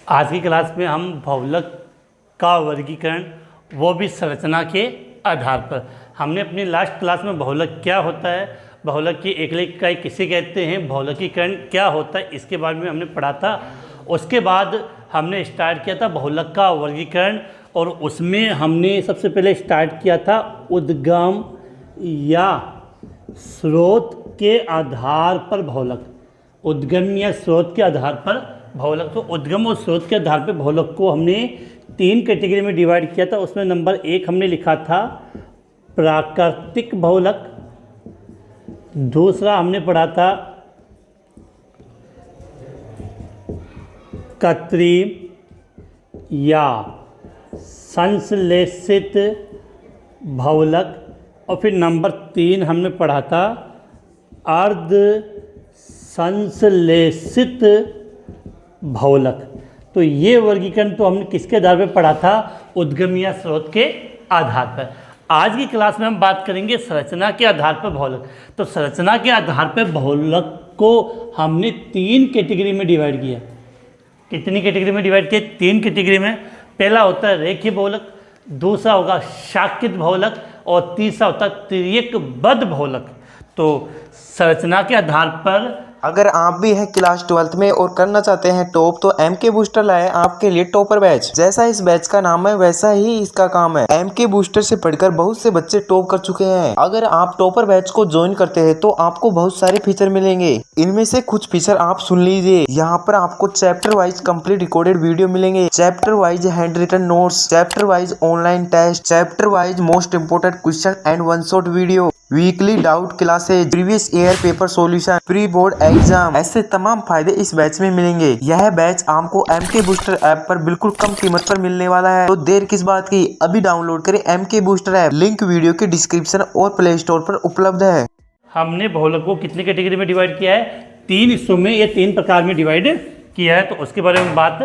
आज की क्लास में हम बहुलक का वर्गीकरण वो भी संरचना के आधार पर। हमने अपनी लास्ट क्लास में बहुलक क्या होता है, बहुलक की एकलिक इकाई किसे कहते हैं, बहुलकीकरण क्या होता है, इसके बारे में हमने पढ़ा था। उसके बाद हमने स्टार्ट किया था बहुलक का वर्गीकरण, और उसमें हमने सबसे पहले स्टार्ट किया था उद्गम या स्रोत के आधार पर बहुलक। उद्गम या स्रोत के आधार पर बहुलक, तो उद्गम और स्रोत के आधार पर बहुलक को हमने 3 कैटेगरी में डिवाइड किया था। उसमें नंबर 1 हमने लिखा था प्राकृतिक बहुलक, दूसरा हमने पढ़ा था कृत्रिम या संश्लेषित बहुलक, और फिर नंबर 3 हमने पढ़ा था अर्ध संश्लेषित बहुलक। तो ये वर्गीकरण तो हमने किसके आधार पर पढ़ा था, उद्गम या स्रोत के आधार पर। आज की क्लास में हम बात करेंगे संरचना के आधार पर बहुलक। तो संरचना के आधार पर बहुलक को हमने 3 कैटेगरी में डिवाइड किया। कितनी कैटेगरी में डिवाइड किया? 3 कैटेगरी में। पहला होता है रेखीय बहुलक, दूसरा होगा शाकित बहुलक, और तीसरा होता है तिर्यकबद्ध बहुलक। तो संरचना के आधार पर अगर आप भी हैं क्लास 12th में और करना चाहते हैं टॉप, तो MK बूस्टर लाए आपके लिए टॉपर बैच। जैसा इस बैच का नाम है वैसा ही इसका काम है। MK बूस्टर से पढ़कर बहुत से बच्चे टॉप कर चुके हैं। अगर आप टॉपर बैच को ज्वाइन करते हैं तो आपको बहुत सारे फीचर मिलेंगे। इनमें से कुछ फीचर आप सुन लीजिए। यहाँ पर आपको chapter wise complete recorded video मिलेंगे, chapter wise handwritten notes, chapter wise online test, chapter wise most important question and 1 shot video, weekly doubt classes, previous year paper solution, pre board exam. ऐसे तमाम फायदे इस batch में मिलेंगे। यह batch आपको MK booster app पर बिल्कुल कम कीमत पर मिलने वाला है। तो देर किस बात की, अभी डाउनलोड करें MK booster app. Link video के डिस्क्रिप्शन और प्ले स्टोर पर उपलब्ध है। हमने बहुलक को कितनी कैटेगरी में डिवाइड किया है? 3 हिस्सों में, ये 3 प्रकार में डिवाइड किया है। तो उसके बारे में बात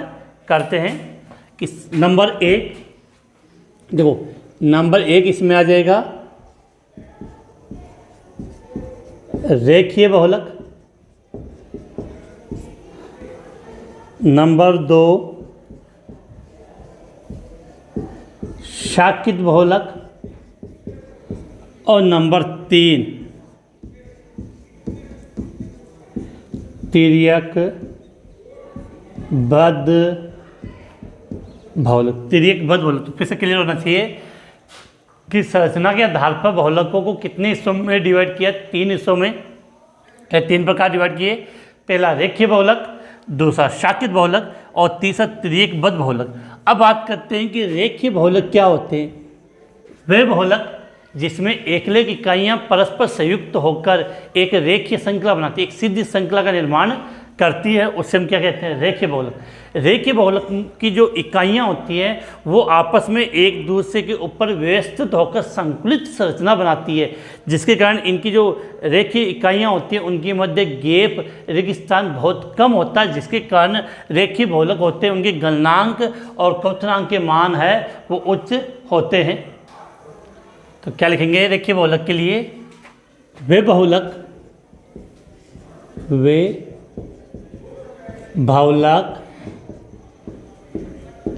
करते हैं कि नंबर 1 देखो, नंबर 1 इसमें आ जाएगा रेखीय बहुलक, नंबर 2 शाकित बहुलक, और नंबर 3 तिर्यकबद्ध बहुलक। तिर्यकबद्ध बहुलक तो फिर से क्लियर होना चाहिए कि संरचना के आधार पर बहुलकों को कितने हिस्सों में डिवाइड किया? 3 हिस्सों में, 3 प्रकार डिवाइड किए। पहला रेखीय बहुलक, दूसरा शाकित बहुलक, और तीसरा तिर्यकबद्ध बहुलक। अब बात करते हैं कि रेखीय बहुलक क्या होते हैं। वे बहुलक जिसमें एकलिक इकाइयाँ परस्पर संयुक्त होकर एक रेखीय श्रृंखला बनाती है, एक सीधी श्रृंखला का निर्माण करती है, उससे हम क्या कहते हैं? रेखीय बहुलक। रेखीय बहुलक की जो इकाइयाँ होती हैं वो आपस में एक दूसरे के ऊपर व्यवस्थित होकर संकुलित संरचना बनाती है, जिसके कारण इनकी जो रेखीय इकाइयाँ होती हैं उनके मध्य गैप रेगिस्तान बहुत कम होता है, जिसके कारण रेखीय बहुलक होते हैं उनके गलनांक और क्वथनांक के मान है वो उच्च होते हैं। तो क्या लिखेंगे रेखीय बहुलक के लिए? वे बहुलक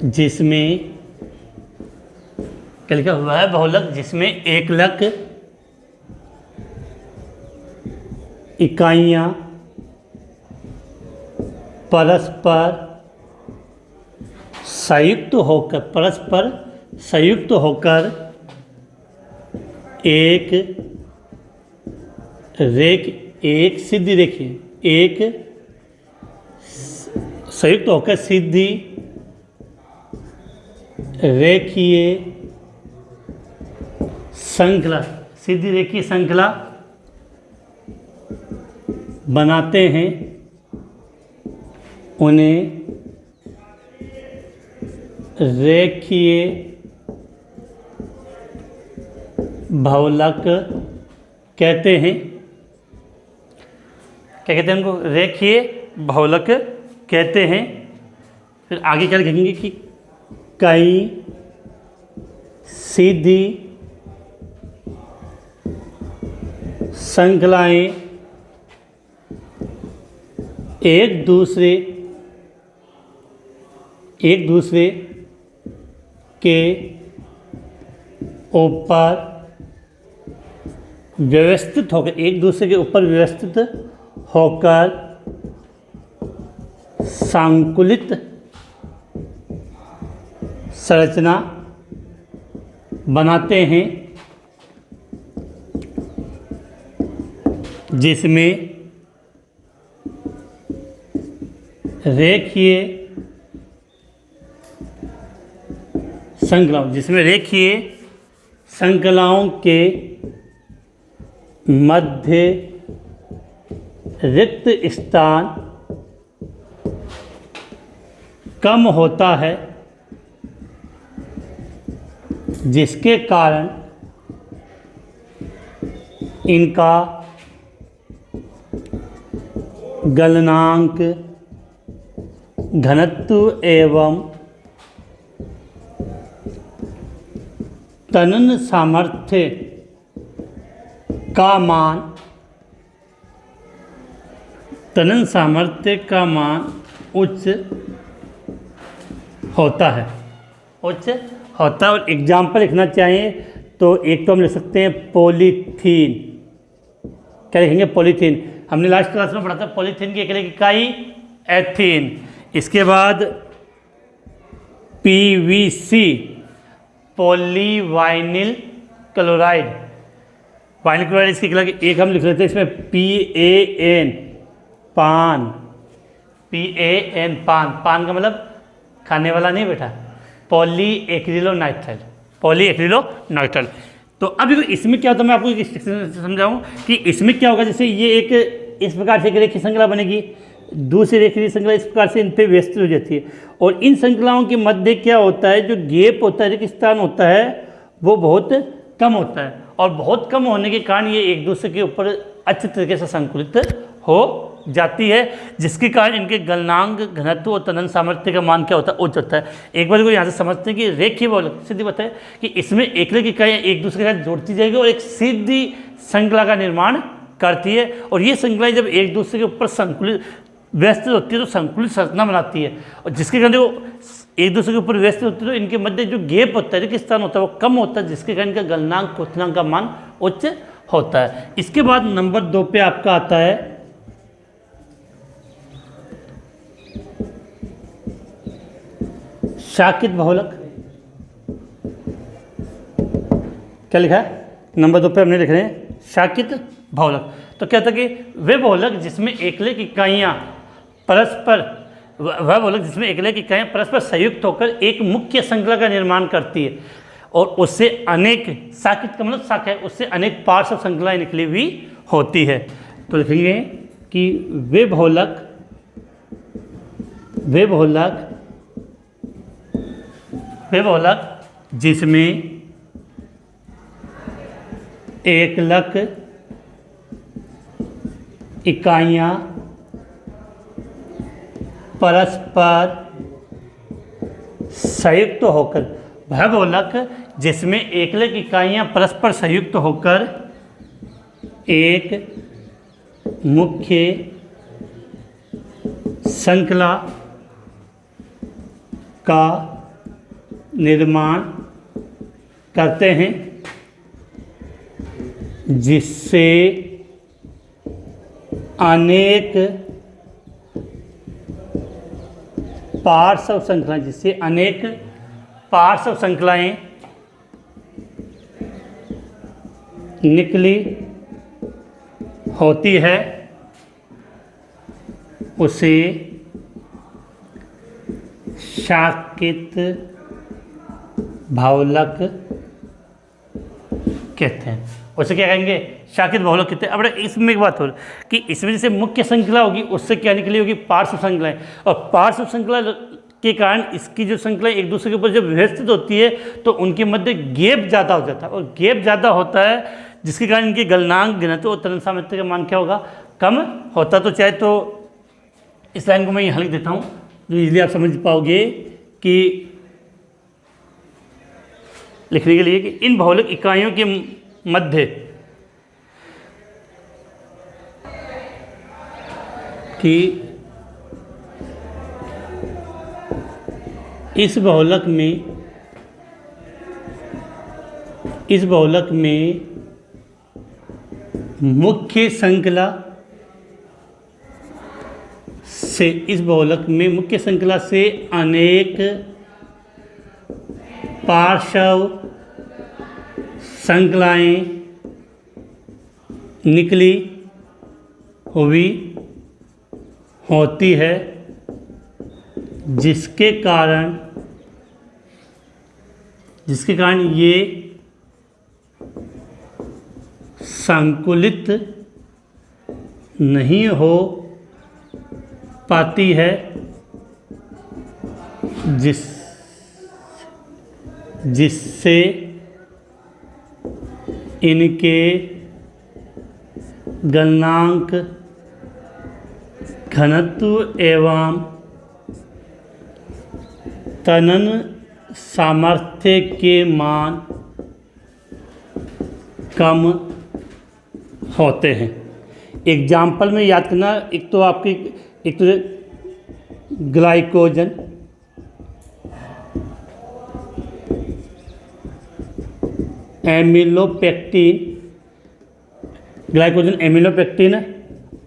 जिसमें क्या लिखा हुआ है? बहुलक जिसमें एकलक इकाइयाँ परस्पर संयुक्त होकर एक सीधी संयुक्त होकर सीधी रेखीय श्रृंखला बनाते हैं, उन्हें रेखीय बहुलक कहते हैं। क्या कहते हैं उनको? रेखीय बहुलक कहते हैं। फिर आगे क्या लिखेंगे कि कई सीधी श्रृंखलाएं एक दूसरे एक दूसरे के ऊपर व्यवस्थित होकर, एक दूसरे के ऊपर व्यवस्थित होकर संकुलित संरचना बनाते हैं, जिसमें रेखीय श्रृंखलाओं के मध्य रिक्त स्थान कम होता है, जिसके कारण इनका गलनांक, घनत्व एवं तनन सामर्थ्य का मान उच्च होता है। और एग्जाम्पल लिखना चाहिए तो एक तो हम लिख सकते हैं पॉलीथीन। क्या लिखेंगे? पॉलीथीन। हमने लास्ट क्लास में पढ़ा था पॉलीथीन की एक इकाई एथीन। इसके बाद पीवीसी, पॉलीवाइनिल क्लोराइड। वाइनिल क्लोराइड इसकी एक हम लिख लेते हैं इसमें PAN, पान। PAN, पान का मतलब खाने वाला नहीं बेटा, पॉलीएक्रिलोनाइट्राइल। तो अब देखो इसमें क्या होता है, मैं आपको एक समझाऊं कि इसमें क्या होगा। जैसे ये एक इस प्रकार से एक रेखीय श्रृंखला बनेगी, दूसरी रेखीय श्रृंखला इस प्रकार से इन पे व्यस्त हो जाती है, और इन श्रृंखलाओं के मध्य क्या होता है, जो गैप होता है, रिक्त स्थान होता है, वो बहुत कम होता है। और बहुत कम होने के कारण ये एक दूसरे के ऊपर अच्छे तरीके से संकुलित हो जाती है, जिसके कारण इनके गलनांक, घनत्व और तनन सामर्थ्य का मान क्या होता है, उच्च होता है। एक बार को यहाँ से समझते हैं कि रेखीय बहुलक सीधी बात है कि इसमें एकलिक इकाइयाँ एक दूसरे के साथ जोड़ती जाएगी और एक सीधी श्रृंखला का निर्माण करती है, और ये श्रृंखलाएं जब एक दूसरे के ऊपर संकुलित व्यवस्थित होती है तो संकुलित संरचना बनाती है, और जिसके कारण वो एक दूसरे के ऊपर व्यवस्थित होती है तो इनके मध्य जो गैप होता है, रिक्त स्थान होता है, वो कम होता है, जिसके कारण इनका गलनांक, क्वथनांक का मान उच्च होता है। इसके बाद नंबर 2 पे आपका आता है शाकित बहुलक। क्या लिखा है? नंबर 2 पे हमने लिख रहे हैं शाकित बहुलक। तो क्या था कि वे बहुलक जिसमें एकलिक इकाइयाँ परस्पर संयुक्त होकर एक मुख्य श्रृंखला का निर्माण करती है, और उससे अनेक, शाकित का मतलब शाखा है, उससे अनेक पार्श्व श्रृंखलाएं निकली हुई होती है। तो लिखेंगे कि वे बहुलक जिसमें एकलक इकाइयाँ परस्पर संयुक्त होकर, वह बहुलक जिसमें एकलक इकाइयाँ परस्पर संयुक्त होकर एक मुख्य श्रृंखला का निर्माण करते हैं, जिससे अनेक पार्श्व श्रृंखलाएं निकली होती है, उसे शाकित बहुलक कहते हैं। उसे क्या कहेंगे? शाकित बहुलक कहते हैं। अब इसमें एक बात हो कि इसमें जैसे मुख्य श्रृंखला होगी उससे क्या निकली होगी? पार्श्व श्रृंखलाएं, और पार्श्व श्रृंखला के कारण इसकी जो श्रृंखलाएं एक दूसरे के ऊपर जब व्यवस्थित होती है तो उनके मध्य गैप ज़्यादा हो जाता है, और गैप ज़्यादा होता है जिसके कारण इनके गलनांक, घनत्व और तनन सामर्थ्य का मान क्या होगा? कम होता। तो चाहे तो इस लाइन को मैं यहाँ लिख देता हूँ तो इजीली आप समझ पाओगे कि लिखने के लिए कि इन बहुलक इकाइयों के मध्य इस बहुलक में मुख्य श्रृंखला से अनेक पार्श्व श्रृंखलाएं निकली हुई होती है, जिसके कारण ये संकुलित नहीं हो पाती है, जिससे इनके गलनांक, घनत्व एवं तनन सामर्थ्य के मान कम होते हैं। एग्जाम्पल में याद करना, एक तो ग्लाइकोजन, एमिलोपेक्टिन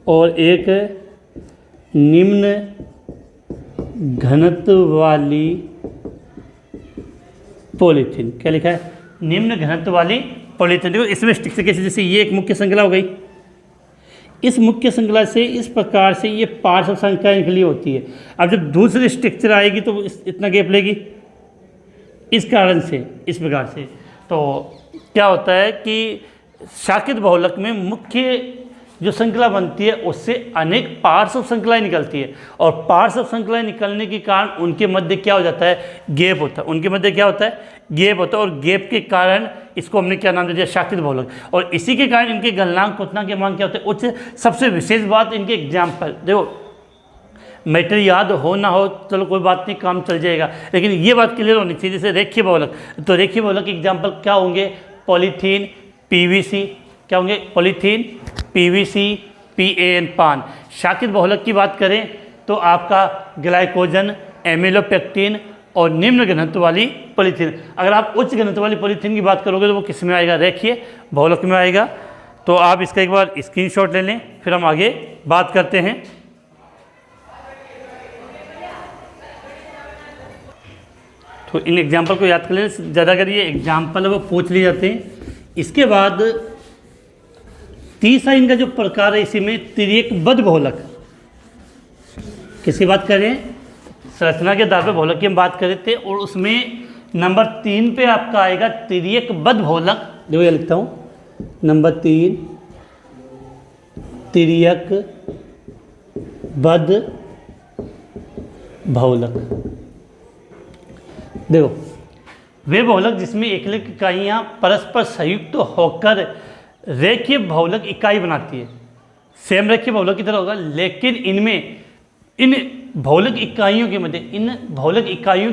और एक निम्न घनत्व वाली पॉलीथीन। क्या लिखा है? निम्न घनत्व वाली पॉलीथीन। देखो इसमें स्ट्रक्चर कैसे, जैसे ये एक मुख्य श्रृंखला हो गई, इस मुख्य श्रृंखला से इस प्रकार से ये पार्श्व श्रृंखलाएं निकली होती है। अब जब दूसरी स्ट्रक्चर आएगी तो इतना गैप लेगी, इस कारण से, इस प्रकार से। तो क्या होता है कि शाकित बहुलक में मुख्य जो श्रृंखला बनती है उससे अनेक पार्श्व श्रृंखलाएं निकलती है, और पार्श्व श्रृंखलाएं निकलने के कारण उनके मध्य क्या हो जाता है? गैप होता है। उनके मध्य क्या होता है? गैप होता है, और गैप के कारण इसको हमने क्या नाम दे दिया? शाकित बहुलक। और इसी के कारण इनके गलनांक, क्वथनांक के मान क्या होते हैं? उच्च। सबसे विशेष बात इनके एग्जाम्पल, देखो मैटर याद हो ना हो चलो कोई बात नहीं, काम चल जाएगा, लेकिन ये बात क्लियर होनी चाहिए। जैसे रेखीय बहुलक, तो रेखीय बहुलक के एग्जाम्पल क्या होंगे? Polythene, PVC. क्या होंगे? पॉलीथीन, पीवीसी, PAN, पान। शाकित बहुलक की बात करें तो आपका ग्लाइकोजन, एमिलोपेक्टिन और निम्न घनत्व वाली पॉलीथीन। अगर आप उच्च घनत्व वाली पॉलीथीन की बात करोगे तो वो किस में आएगा? रेखीय बहुलक में आएगा। तो आप इसका एक बार स्क्रीनशॉट ले लें, फिर हम आगे बात करते हैं। तो इन एग्जाम्पल को याद कर लें, ज़्यादातर ये एग्जाम्पल है वो पूछ लिए जाते हैं। इसके बाद तीसरा इनका जो प्रकार है इसी में तिर्यकबद्ध बहुलक। किसकी बात करें? संरचना के आधार पर बहुलक की हम बात कर रहे थे, और उसमें नंबर 3 पे आपका आएगा तिर्यकबद्ध बहुलक। देखो ये लिखता हूँ, नंबर 3 तिर्यकबद्ध बहुलक। देखो वे बहुलक जिसमें एकलिक इकाइयाँ परस्पर संयुक्त होकर रेखीय बहुलक इकाई बनाती है। सेम रेखीय बहुलक की तरह होगा, लेकिन इनमें इन बहुलक इकाइयों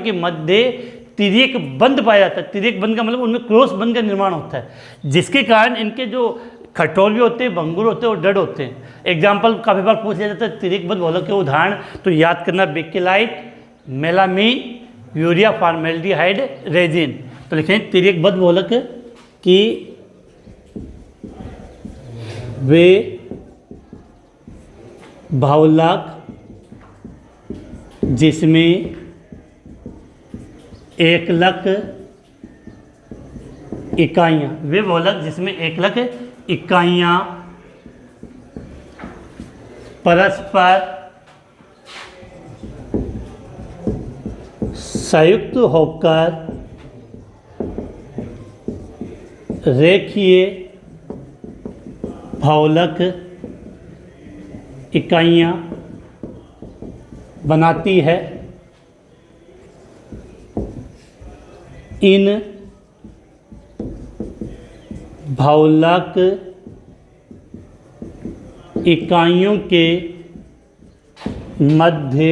के मध्य तिर्यक बंध पाया जाता है। तिर्यक बंध का मतलब उनमें क्रॉस बंध का निर्माण होता है, जिसके कारण इनके जो खटोल भी होते हैं, भंगुर होते हैं और डड होते हैं। एग्जाम्पल काफ़ी बार पूछ लिया जाता है तिर्यकबद्ध बहुलक के उदाहरण, तो याद करना बेकेलाइट, मेलामीन, यूरिया फॉर्मेल्डिहाइड, रेजिन। तो लिखें तिर्यकबद्ध बहुलक की वे बहुलक जिसमें एकलक इकाइयाँ परस्पर संयुक्त होकर रेखीय बहुलक इकाइयाँ बनाती है। इन बहुलक इकाइयों के मध्य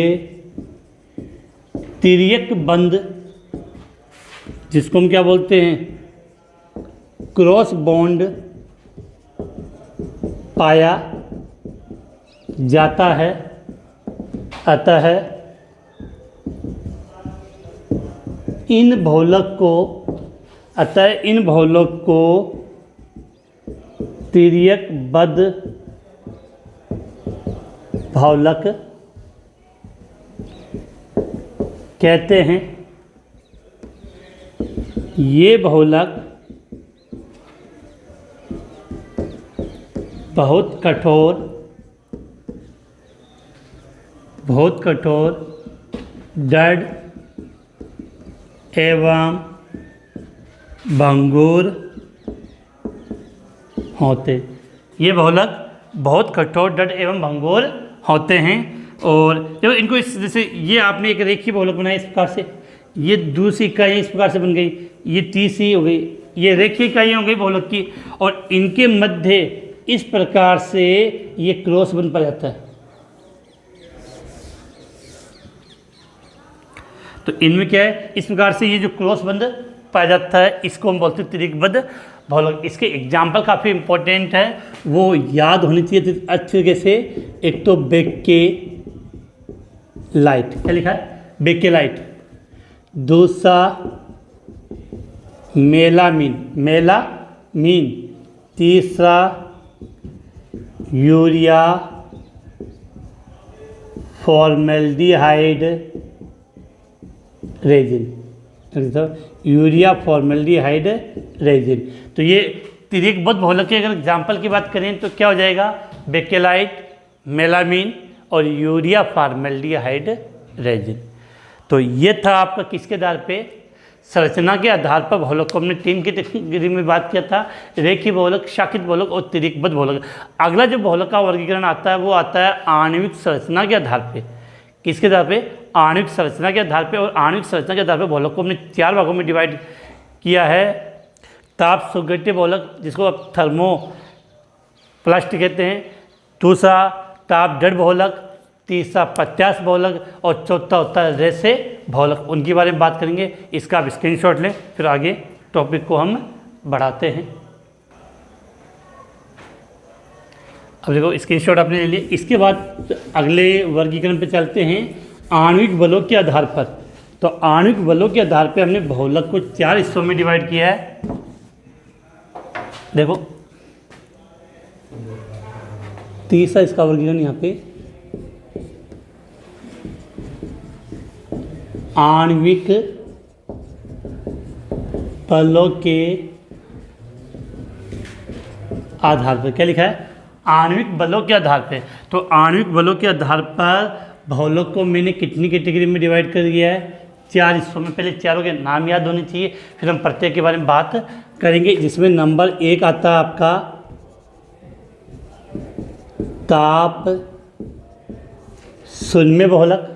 तिर्यक बंध, जिसको हम क्या बोलते हैं? क्रॉस बॉन्ड पाया जाता है। अतः इन बहुलक को अतः इन बहुलक को तिर्यकबद्ध बहुलक कहते हैं। ये बहुलक बहुत कठोर दृढ़ एवं भंगुर होते। ये बहुलक बहुत कठोर दृढ़ एवं भंगुर होते हैं। और जब इनको इस जैसे ये आपने एक रेखीय बहुलक बनाया इस प्रकार से, ये दूसरी इकाइयाँ इस प्रकार से बन गई, ये तीसरी हो गई, ये रेखीय इकाइयाँ हो गई बहुलक की, और इनके मध्य इस प्रकार से ये क्रॉस बन पा जाता है। तो इनमें क्या है, इस प्रकार से ये जो क्रॉस बंद पाया जाता है इसको हम बोलते हैं तिर्यकबद्ध बहुलक। इसके एग्जाम्पल काफ़ी इंपॉर्टेंट है, वो याद होनी चाहिए अच्छे तरीके से। एक तो बेकेलाइट, क्या लिखा है, बेकेलाइट। दूसरा मेलामीन। तीसरा यूरिया फॉर्मेल्डिहाइड रेजिन। तो ये तिर्यकबद्ध बहुलक के अगर एग्जाम्पल की बात करें तो क्या हो जाएगा, बेकेलाइट, मेलामीन और यूरिया फॉर्मेल्डिहाइड रेजिन। तो ये था आपका किसके आधार पे, संरचना के आधार पर बहुलक को हमने 3 कैटेगरी में बात किया था, रेखीय बहुलक, शाखित बहुलक और तिर्यकबद्ध बहुलक। अगला जो बहुलक का वर्गीकरण आता है वो आता है आणविक संरचना के आधार पे। किसके आधार पे, आणविक संरचना के आधार पे। और आणविक संरचना के आधार पे बहुलक को हमने 4 भागों में डिवाइड किया है। ताप सुगठित बहुलक, जिसको आप थर्मोप्लास्ट कहते हैं। दूसरा ताप दृढ़ बहुलक। तीसरा प्रत्यास्थ बहुलक। और चौथा होता है रेसे बहुलक। उनके बारे में बात करेंगे। इसका आप स्क्रीनशॉट लें, फिर आगे टॉपिक को हम बढ़ाते हैं। अब देखो स्क्रीनशॉट आपने ले लिया। इसके बाद अगले वर्गीकरण पे चलते हैं, आणविक बलों के आधार पर। तो आणविक बलों के आधार पे हमने बहुलक को 4 हिस्सों में डिवाइड किया है। देखो तीसरा इसका वर्गीकरण यहाँ पे, आणविक बलों के आधार पर। क्या लिखा है, आणविक बलों के आधार पर। तो आणविक बलों के आधार पर बहुलक को मैंने कितनी कैटेगरी में डिवाइड कर दिया है, 4 हिस्सों में। पहले चारों के नाम याद होने चाहिए, फिर हम प्रत्येक के बारे में बात करेंगे। जिसमें नंबर 1 आता है आपका ताप शून्य बहुलक।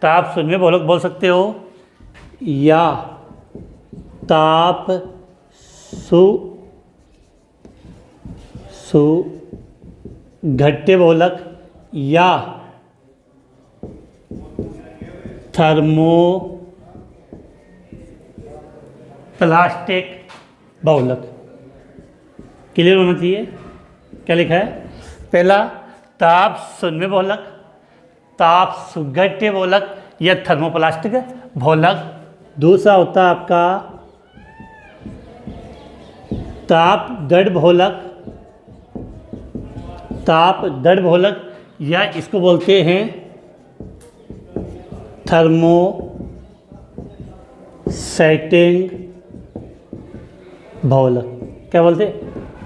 ताप शून्य बहुलक बोल सकते हो, या ताप सुघट्य बहुलक, या थर्मोप्लास्टिक बहुलक। क्लियर होना चाहिए। क्या लिखा है, पहला ताप शून्य बहुलक, ताप सुघट्य बहुलक या थर्मोप्लास्टिक बहुलक। दूसरा होता है आपका ताप दृढ़ बहुलक, ताप दृढ़ बहुलक, या इसको बोलते हैं थर्मोसेटिंग बहुलक। क्या बोलते हैं,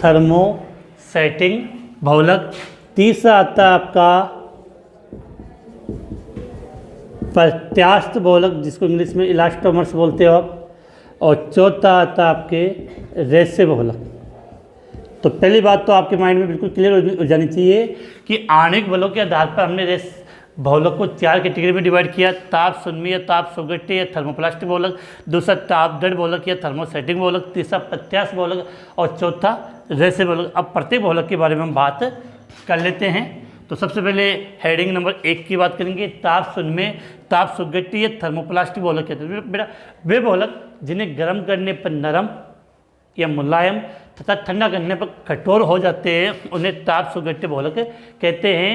थर्मोसेटिंग बहुलक। तीसरा आता है आपका प्रत्यास्थ बहुलक, जिसको इंग्लिश में इलास्टोमर्स बोलते हो आप। और चौथा आता है आपके रेसे बहुलक। तो पहली बात तो आपके माइंड में बिल्कुल क्लियर हो जानी चाहिए कि आणविक बलों के आधार पर हमने रेस बहुलक को 4 कैटेगरी में डिवाइड किया, ताप शून्य या ताप सुघट्य या थर्मोप्लास्टिक बहुलक। दूसरा ताप दृढ़ बहुलक या थर्मोसेटिंग बहुलक। तीसरा प्रत्यास्थ बहुलक और चौथा रेसे बहुलक। अब प्रत्येक बहुलक के बारे में हम बात कर लेते हैं। तो सबसे पहले हेडिंग नंबर 1 की बात करेंगे, ताप शून्य ताप सुघट्य या थर्मोप्लास्टिक बहुलक कहते हैं। बेटा वे बहुलक जिन्हें गर्म करने पर नरम या मुलायम तथा ठंडा करने पर कठोर हो जाते हैं, उन्हें ताप सुघट्य बहुलक कहते हैं।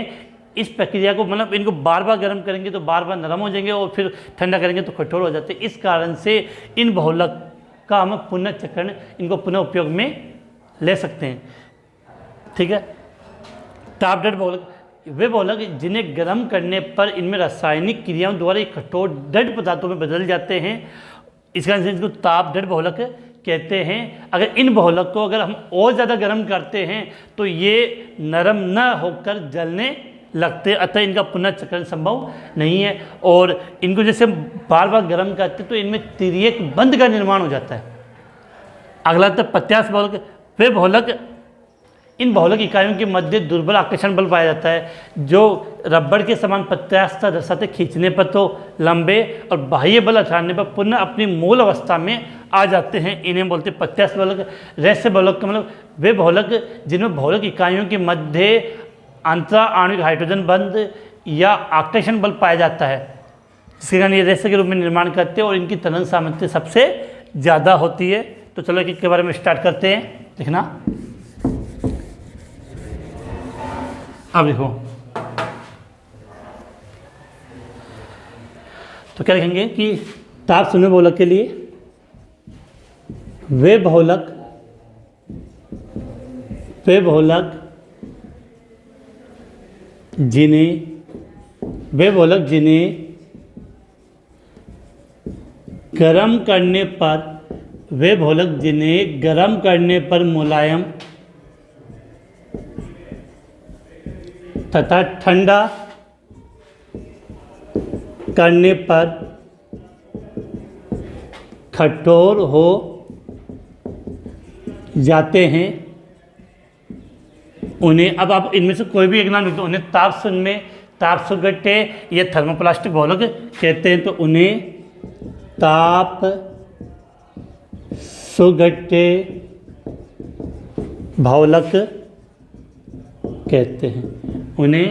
इस प्रक्रिया को मतलब इनको बार बार गर्म करेंगे तो बार बार नरम हो जाएंगे और फिर ठंडा करेंगे तो कठोर हो जाते हैं। इस कारण से इन बहुलक का हम पुनः चक्रण, इनको पुनः उपयोग में ले सकते हैं। ठीक है। ताप दृढ़ बहुलक वे बहुलक जिन्हें गर्म करने पर इनमें रासायनिक क्रियाओं द्वारा कठोर दृढ़ पदार्थों में बदल जाते हैं, इस कारण से इनको ताप दृढ़ बहुलक कहते हैं। अगर इन बहुलक को अगर हम और ज़्यादा गर्म करते हैं तो ये नरम न होकर जलने लगते, अतः इनका पुनः चक्रण संभव नहीं है। और इनको जैसे हम बार बार गर्म करते तो इनमें तिर्यक बंध का निर्माण हो जाता है। अगला तो प्रत्यास्थ बहुलक वे बहुलक, इन बहुलक इकाइयों के मध्य दुर्बल आकर्षण बल पाया जाता है, जो रबड़ के समान प्रत्यास्थ दर्शाते खींचने पर तो लंबे और बाह्य बल हटाने पर पुनः अपनी मूल अवस्था में आ जाते हैं। इन्हें बोलते हैं प्रत्यास्थ बहुलक। रहस्य बहुलक का मतलब वे बहुलक जिनमें बहुलक इकाइयों के मध्य अंतरा आणविक हाइड्रोजन बंध या आकर्षण बल पाया जाता है, जिसके कारण ये रहस्य के रूप में निर्माण करते हैं और इनकी त्वरण सामर्थ्य सबसे ज़्यादा होती है। तो चलो इसके बारे में स्टार्ट करते हैं लिखना। अब लिखो, तो क्या लिखेंगे कि ताप शून्य बहुलक के लिए वे बहुलक जिन्हें गर्म करने पर मुलायम तथा ठंडा करने पर कठोर हो जाते हैं, उन्हें, अब आप इनमें से कोई भी एक नाम लिख दो, उन्हें ताप शून्य, ताप सुगट्टे या थर्मोप्लास्टिक बहुलक कहते हैं। तो उन्हें ताप सुगट्टे बहुलक कहते हैं, उन्हें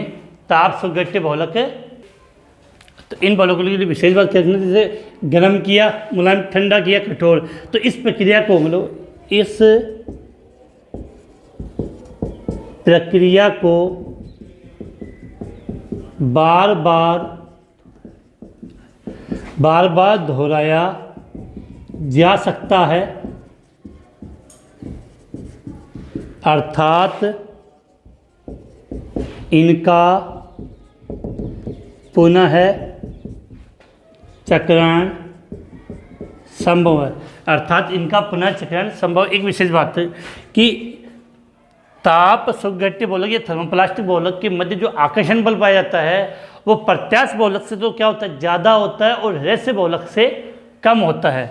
ताप सुगट्टे बहुलक। तो इन बहुलकों के लिए विशेष बात क्या है, जैसे गर्म किया मुलायम, ठंडा किया कठोर, तो इस प्रक्रिया को मतलब इस प्रक्रिया को बार बार दोहराया जा सकता है, अर्थात इनका पुनः चक्रण संभव है। अर्थात इनका पुनः चक्रण संभव। एक विशेष बात है कि ताप सुगट्टे बहुलक या थर्मोप्लास्टिक बहुलक के मध्य जो आकर्षण बल पाया जाता है वो प्रत्यास्थ बहुलक से तो क्या होता है, ज़्यादा होता है और रहस्य बहुलक से कम होता है।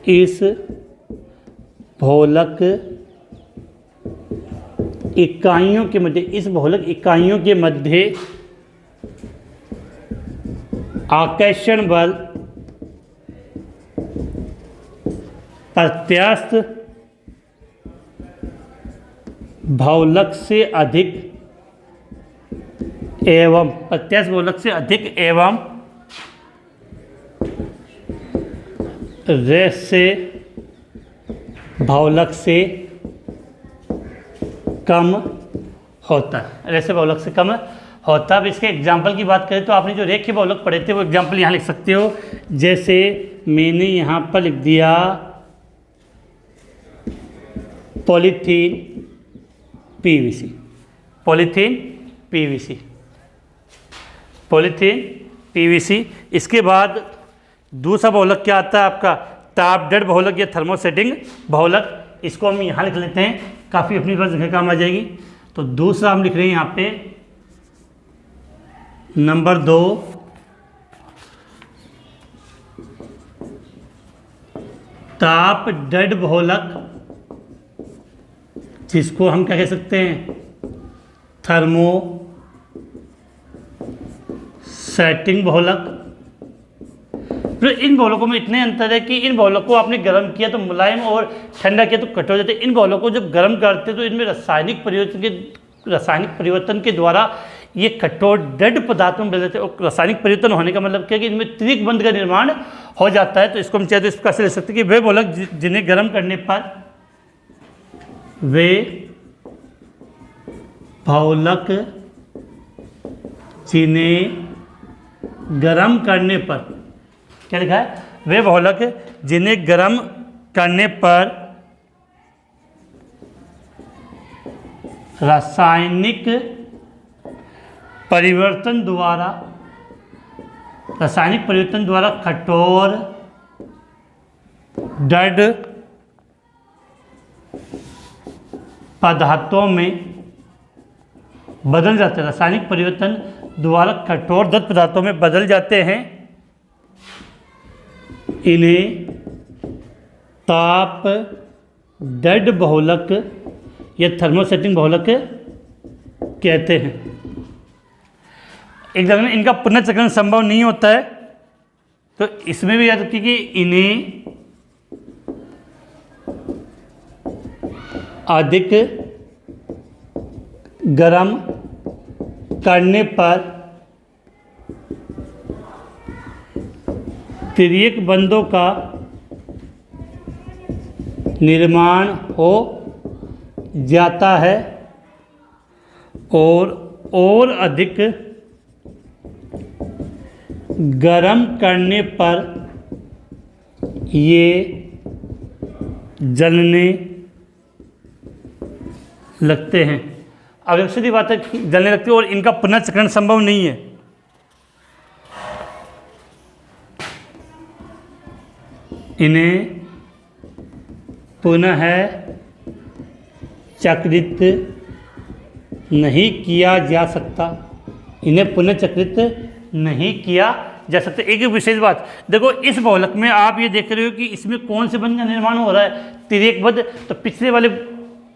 इस बहुलक इकाइयों के मध्य आकर्षण बल प्रत्यास्थ बहुलक से अधिक एवं रहस्य बहुलक से कम होता है। रहस्य बहुलक से कम होता है। अब इसके एग्जाम्पल की बात करें तो आपने जो रेखीय बहुलक पढ़े थे वो एग्जाम्पल यहाँ लिख सकते हो। जैसे मैंने यहाँ पर लिख दिया पॉलीथीन पीवीसी। इसके बाद दूसरा बहुलक क्या आता है आपका, ताप दृढ़ बहुलक या थर्मोसेटिंग बहुलक। इसको हम यहाँ लिख लेते हैं, काफ़ी अपनी बात जगह काम आ जाएगी। तो दूसरा हम लिख रहे हैं यहाँ पे नंबर 2 ताप दृढ़ बहुलक, जिसको हम क्या कह सकते हैं, थर्मोसेटिंग बहुलक। फिर इन बहुलकों में इतने अंतर है कि इन बहुलकों को आपने गर्म किया तो मुलायम और ठंडा किया तो कठोर हो जाते हैं। इन बहुलकों को जब गर्म करते तो इनमें रासायनिक परिवर्तन के द्वारा ये कठोर दृढ़ पदार्थ में बदल जाते हैं। और रासायनिक परिवर्तन होने का मतलब क्या है कि इनमें त्रिक बंध का निर्माण हो जाता है। तो इसको हम चाहे तो इस प्रकार से ले सकते हैं कि वे बहुलक जिन्हें गर्म करने पर वे बहुलक जिन्हें गर्म करने पर, क्या लिखा है, वे बहुलक जिन्हें गर्म करने पर रासायनिक परिवर्तन द्वारा कठोर दृढ़ पदार्थों में बदल जाते हैं। रासायनिक परिवर्तन द्वारा कठोर दृढ़ पदार्थों में बदल जाते हैं। इन्हें ताप दृढ़ बहुलक या थर्मोसेटिंग बहुलक कहते हैं। एक जगह में इनका पुनर्चक्रण संभव नहीं होता है, तो इसमें भी याद रखिए कि इन्हें अधिक गर्म करने पर तिर्यक बंधों का निर्माण हो जाता है और अधिक गर्म करने पर ये जलने लगते हैं। अब एक सीधी बात है, जलने लगती है और इनका पुनर्चक्रण संभव नहीं है। इन्हें पुनः चक्रित नहीं किया जा सकता। इन्हें पुनर्चक्रित नहीं किया जा सकता। एक विशेष बात देखो, इस बहुलक में आप ये देख रहे हो कि इसमें कौन से बंध का निर्माण हो रहा है, तिर्यकबद्ध। तो पिछले वाले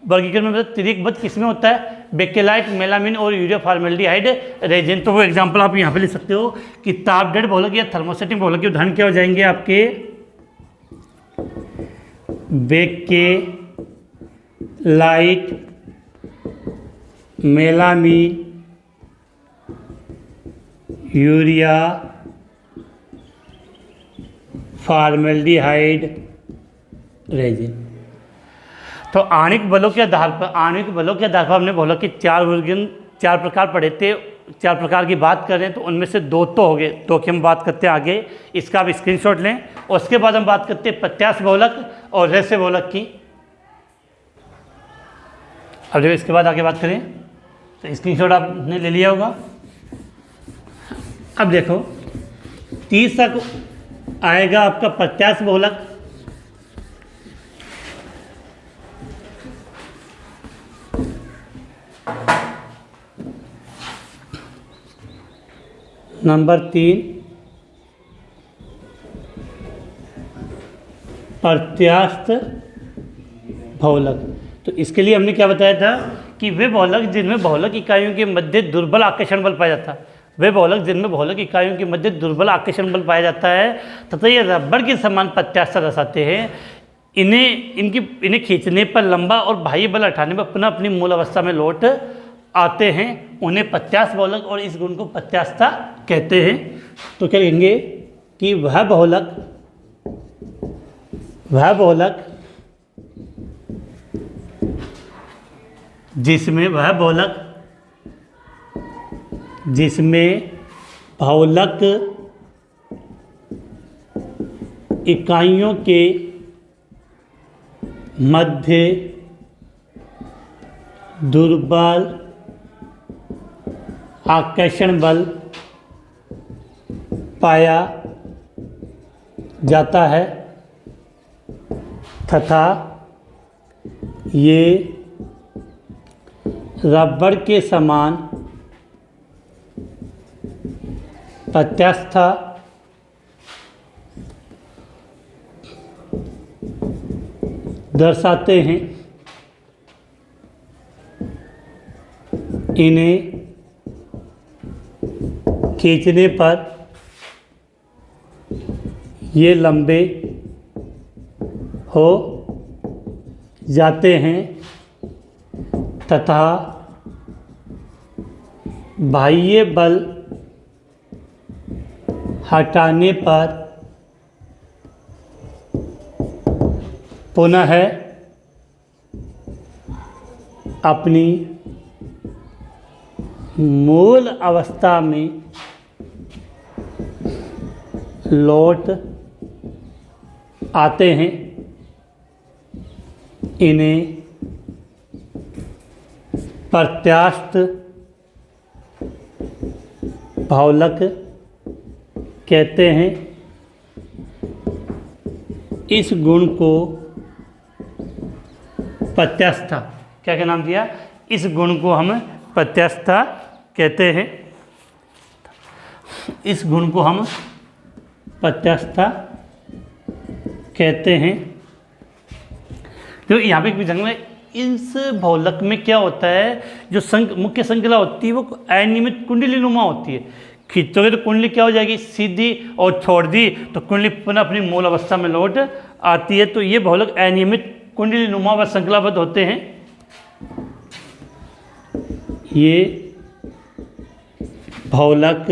वर्गीकरण में तिर्यकबद्ध किसमें होता है, बेकेलाइट, मेलामिन और यूरिया फॉर्मेल्डिहाइड रेजिन। तो वो एग्जांपल आप यहाँ पे लिख सकते हो कि तापदृढ़ बहुलक या थर्मोसेटिंग बहुलक के उदाहरण क्या हो जाएंगे आपके, bakelite, melamine, urea formaldehyde resin. तो आणविक बलों के आधार पर हमने बहुलक के चार प्रकार पढ़े थे। 4 प्रकार की बात कर रहे हैं, तो उनमें से 2 तो हो गए, 2 की हम बात करते हैं आगे। इसका आप स्क्रीनशॉट लें और उसके बाद हम बात करते हैं प्रत्यास्थ बहुलक और रहस्य बहुलक की। अब देखो, इसके बाद आगे बात करें तो स्क्रीनशॉट आपने ले लिया होगा। अब देखो, तीसरा आएगा आपका प्रत्यास्थ बहुलक। नंबर 3 प्रत्यास्थ बहुलक। तो इसके लिए हमने क्या बताया था कि वे बहुलक जिनमें बहुलक इकाइयों के मध्य दुर्बल आकर्षण बल पाया जाता है, वे बहुलक जिनमें बहुलक इकाइयों के मध्य दुर्बल आकर्षण बल पाया जाता है तथा ये रबड़ के समान प्रत्यास्थ रसाते हैं। इन्हें खींचने पर लंबा और बाह्य बल हटाने पर पुनः अपनी मूल अवस्था में लौट आते हैं। उन्हें प्रत्यास्थ बहुलक और इस गुण को प्रत्यास्थता कहते हैं। तो क्या कहेंगे कि वह बहुलक जिसमें बहुलक इकाइयों के मध्य दुर्बल आकर्षण बल पाया जाता है तथा ये रबड़ के समान प्रत्यास्थता दर्शाते हैं। इन्हें खींचने पर ये लंबे हो जाते हैं तथा बाह्य बल हटाने पर पुनः अपनी मूल अवस्था में लौट आते हैं, इन्हें प्रत्यास्थ बहुलक कहते हैं। इस गुण को प्रत्यास्था, क्या क्या नाम दिया, इस गुण को हम प्रत्यास्था कहते हैं। इस गुण को हम प्रत्यास्था कहते हैं। तो यहाँ पे एक जंग में इस बहुलक में क्या होता है, जो मुख्य श्रृंखला होती है वो अनियमित कुंडली नुमा होती है। खींचोगे तो कुंडली क्या हो जाएगी, सीधी, और छोड़ दी तो कुंडली पुनः अपनी मूल अवस्था में लौट आती है। तो ये बहुलक अनियमित कुंडली नुमा व श्रृंखलाबद्ध होते हैं। ये बहुलक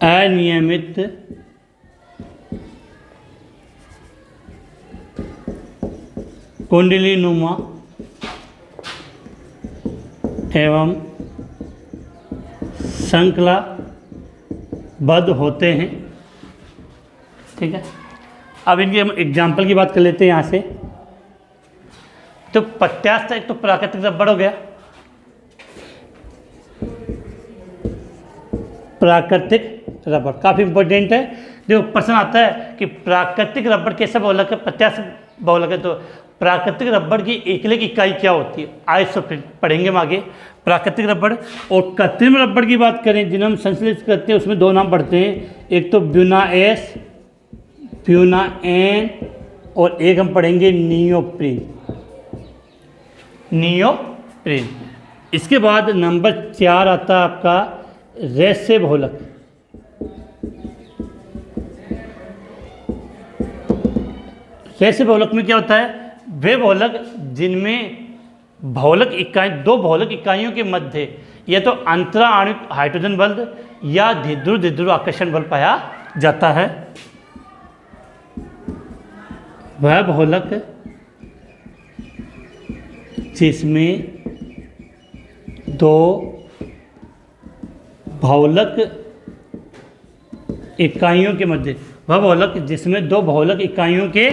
अनियमित कुंडली नुमा एवं श्रृंखलाबद्ध होते हैं। ठीक है, अब इनकी हम एग्जाम्पल की बात कर लेते हैं यहाँ से। तो प्रत्यास्थ एक तो प्राकृतिक रबड़ हो गया, प्राकृतिक रबड़ काफ़ी इंपॉर्टेंट है। देखो प्रश्न आता है कि प्राकृतिक रबड़ कैसा बहुलक है, प्रत्यास्थ बहुलक है। तो प्राकृतिक रबड़ की एकलिक इकाई क्या होती है, आइसो पढ़ेंगे हम आगे। प्राकृतिक रबड़ और कृत्रिम रबड़ की बात करें, जिन्हें हम संश्लेषित करते हैं, उसमें दो नाम पढ़ते हैं, एक तो ब्यूना एस, ब्यूना एन, और एक हम पढ़ेंगे नियोप्रीन, नियोप्रीन। इसके बाद नंबर 4 आता है आपका रेसे बहुलक। रेसे बहुलक में क्या होता है, वे बहुलक जिनमें बहुलक इकाई, दो बहुलक इकाइयों के मध्य या तो अंतरा आणविक हाइड्रोजन बल या धिध्रुव आकर्षण बल पाया जाता है। वह बहुलक जिसमें दो बहुलक इकाइयों के मध्य, वह बहुलक जिसमें दो बहुलक इकाइयों के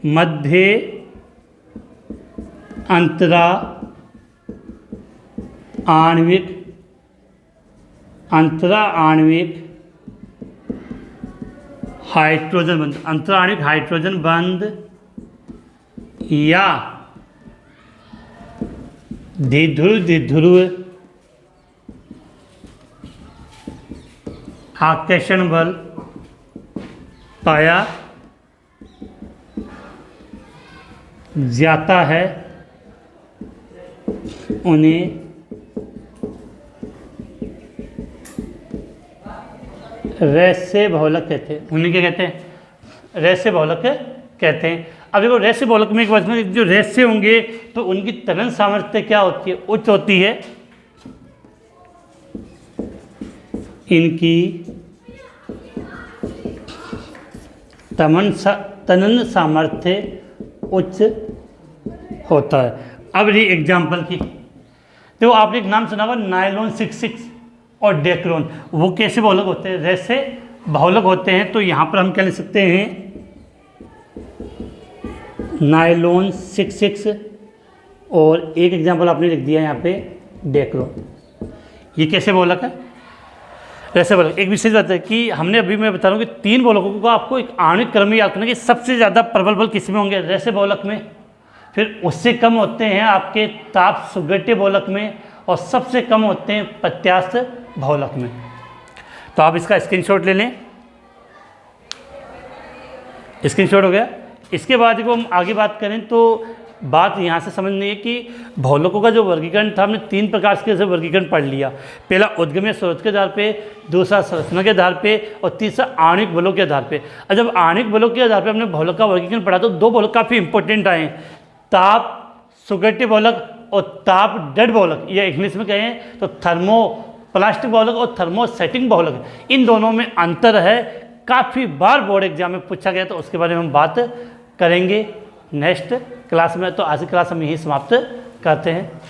मध्य अंतरा आणविक हाइड्रोजन बंध, अंतरा आणविक हाइड्रोजन बंध या धिध्रुव आकर्षण बल पाया जाता है, उन्हें रेसे बहुलक कहते हैं। उन्हें क्या कहते हैं, रेसे बहुलक कहते हैं। अब देखो रेसे बहुलक में एक बात में, जो रेसे होंगे तो उनकी तनन सामर्थ्य क्या होती है, उच्च होती है। इनकी तनन सामर्थ्य उच्च होता है। अब रही एग्जाम्पल की, तो आपने एक नाम सुना होगा नायलॉन 66 और डेक्रोन, वो कैसे बहुलक होते हैं, रेसे बहुलक होते हैं। तो यहाँ पर हम क्या लिख सकते हैं, नायलॉन 66 और एक एग्जाम्पल आपने लिख दिया यहाँ पे डेक्रोन। ये कैसे बहुलक है, रेसे बहुलक। एक विशेष बात है कि हमने अभी मैं बता रहा हूँ कि 3 बहुलकों को आपको एक आणविक क्रम में याद करना कि सबसे ज़्यादा प्रबल बल किस में होंगे, रेसे बहुलक में, फिर उससे कम होते हैं आपके ताप सुगठित बहुलक में, और सबसे कम होते हैं प्रत्यास्थ बहुलक में। तो आप इसका स्क्रीनशॉट ले लें, स्क्रीनशॉट हो गया। इसके बाद देखो हम आगे बात करें तो बात यहाँ से समझनी है कि बहुलकों का जो वर्गीकरण था, हमने 3 प्रकार से वर्गीकरण पढ़ लिया। पहला उद्गमीय स्रोत के आधार पे, दूसरा संरचना के आधार पे, और तीसरा आणविक बलों के आधार पे। और जब आणविक बलों के आधार पे हमने बहुलक का वर्गीकरण पढ़ा तो 2 बहुलक काफ़ी इंपॉर्टेंट आए, ताप सुगठित बहुलक और ताप डेड बहुलक, या इंग्लिश में कहें तो थर्मोप्लास्टिक बहुलक और थर्मोसेटिंग बहुलक। इन दोनों में अंतर है, काफ़ी बार बोर्ड एग्जाम में पूछा गया, तो उसके बारे में हम बात करेंगे नेक्स्ट क्लास में। तो आज की क्लास हम यही समाप्त करते हैं।